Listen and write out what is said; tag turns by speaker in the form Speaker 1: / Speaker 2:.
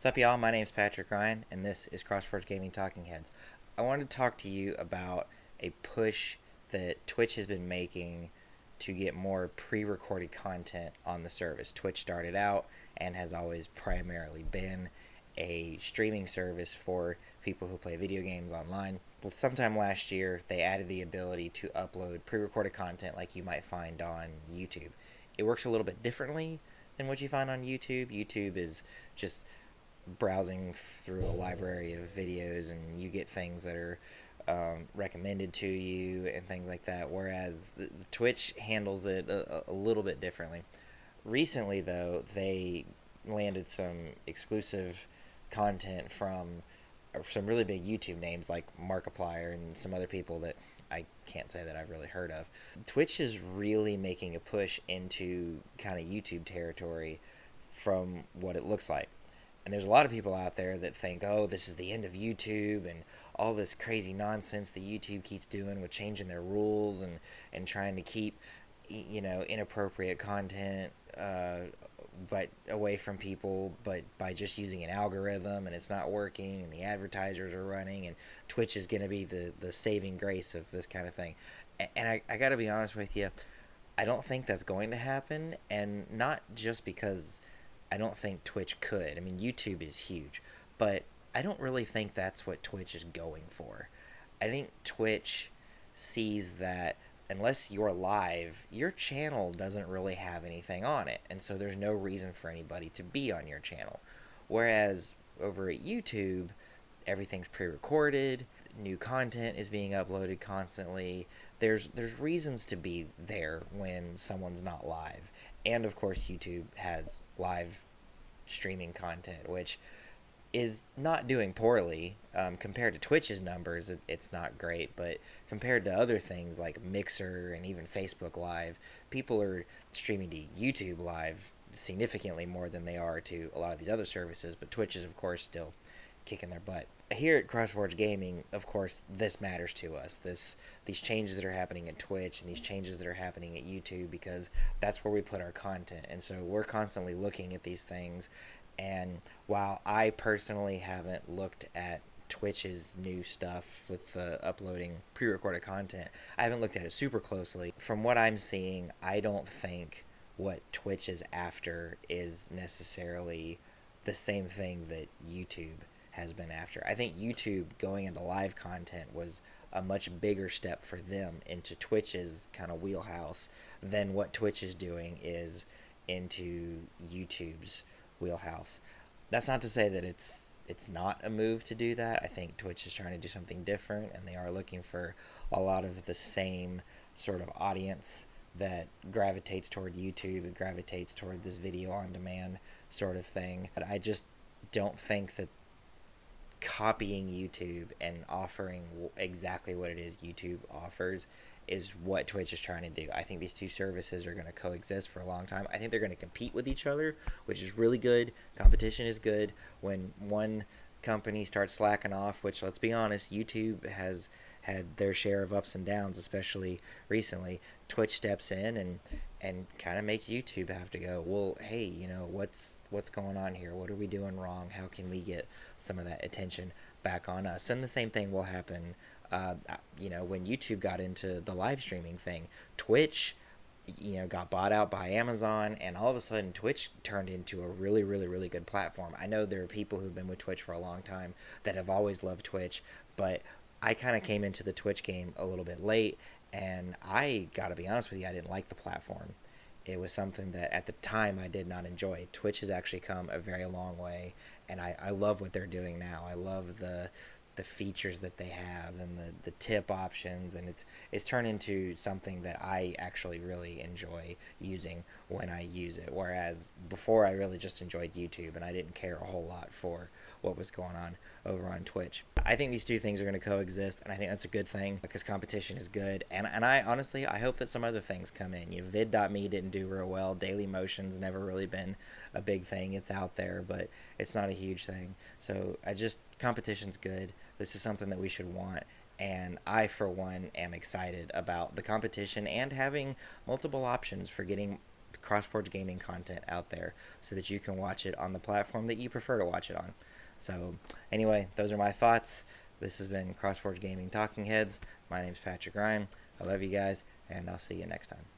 Speaker 1: What's up, y'all? My name is Patrick Ryan, and this is CrossForge Gaming Talking Heads. I wanted to talk to you about a push that Twitch has been making to get more pre-recorded content on the service. Twitch started out and has always primarily been a streaming service for people who play video games online. Well, sometime last year, they added the ability to upload pre-recorded content like you might find on YouTube. It works a little bit differently than what you find on YouTube. YouTube is just browsing through a library of videos, and you get things that are recommended to you and things like that, whereas the Twitch handles it a little bit differently. Recently, though, they landed some exclusive content from some really big YouTube names like Markiplier and some other people that I can't say that I've really heard of. Twitch is really making a push into kind of YouTube territory from what it looks like. And there's a lot of people out there that think, oh, this is the end of YouTube and all this crazy nonsense that YouTube keeps doing with changing their rules and trying to keep, inappropriate content but away from people, but by just using an algorithm, and it's not working, and the advertisers are running, and Twitch is going to be the saving grace of this kind of thing. And I got to be honest with you, I don't think that's going to happen, and not just because I don't think Twitch could. I mean, YouTube is huge, but I don't really think that's what Twitch is going for. I think Twitch sees that unless you're live, your channel doesn't really have anything on it, and so there's no reason for anybody to be on your channel. Whereas over at YouTube, everything's pre-recorded, new content is being uploaded constantly. There's reasons to be there when someone's not live. And of course, YouTube has live streaming content, which is not doing poorly. Compared to Twitch's numbers, it's not great, but compared to other things like Mixer and even Facebook Live, people are streaming to YouTube Live significantly more than they are to a lot of these other services, but Twitch is, of course, still kicking their butt. Here at CrossForge Gaming, of course, this matters to us. These changes that are happening at Twitch and these changes that are happening at YouTube, because that's where we put our content. And so we're constantly looking at these things. And while I personally haven't looked at Twitch's new stuff with the uploading pre-recorded content, I haven't looked at it super closely. From what I'm seeing, I don't think what Twitch is after is necessarily the same thing that YouTube has been after. I think YouTube going into live content was a much bigger step for them into Twitch's kind of wheelhouse than what Twitch is doing is into YouTube's wheelhouse. That's not to say that it's not a move to do that. I think Twitch is trying to do something different, and they are looking for a lot of the same sort of audience that gravitates toward YouTube and gravitates toward this video on demand sort of thing. But I just don't think that copying YouTube and offering exactly what it is YouTube offers is what Twitch is trying to do. I think these two services are going to coexist for a long time. I think they're going to compete with each other, which is really good. Competition is good. When one company starts slacking off, which, let's be honest, YouTube has had their share of ups and downs, especially recently, Twitch steps in and kind of makes YouTube have to go, well, hey, what's going on here? What are we doing wrong? How can we get some of that attention back on us? And the same thing will happen, when YouTube got into the live streaming thing. Twitch, got bought out by Amazon, and all of a sudden Twitch turned into a really, really, really good platform. I know there are people who've been with Twitch for a long time that have always loved Twitch, but I kind of came into the Twitch game a little bit late, and I gotta be honest with you, I didn't like the platform. It was something that at the time I did not enjoy. Twitch has actually come a very long way, and I love what they're doing now. I love the features that they have and the tip options, and it's turned into something that I actually really enjoy using when I use it, whereas before I really just enjoyed YouTube and I didn't care a whole lot for what was going on over on Twitch. I think these two things are going to coexist, and I think that's a good thing because competition is good, and I honestly, I hope that some other things come in. Vid.me didn't do real well. Daily Motion's never really been a big thing. It's out there, but it's not a huge thing. So competition's good. This is something that we should want, and I, for one, am excited about the competition and having multiple options for getting CrossForge gaming content out there so that you can watch it on the platform that you prefer to watch it on. So anyway, those are my thoughts. This has been CrossForge Gaming Talking Heads. My name's Patrick Ryan. I love you guys, and I'll see you next time.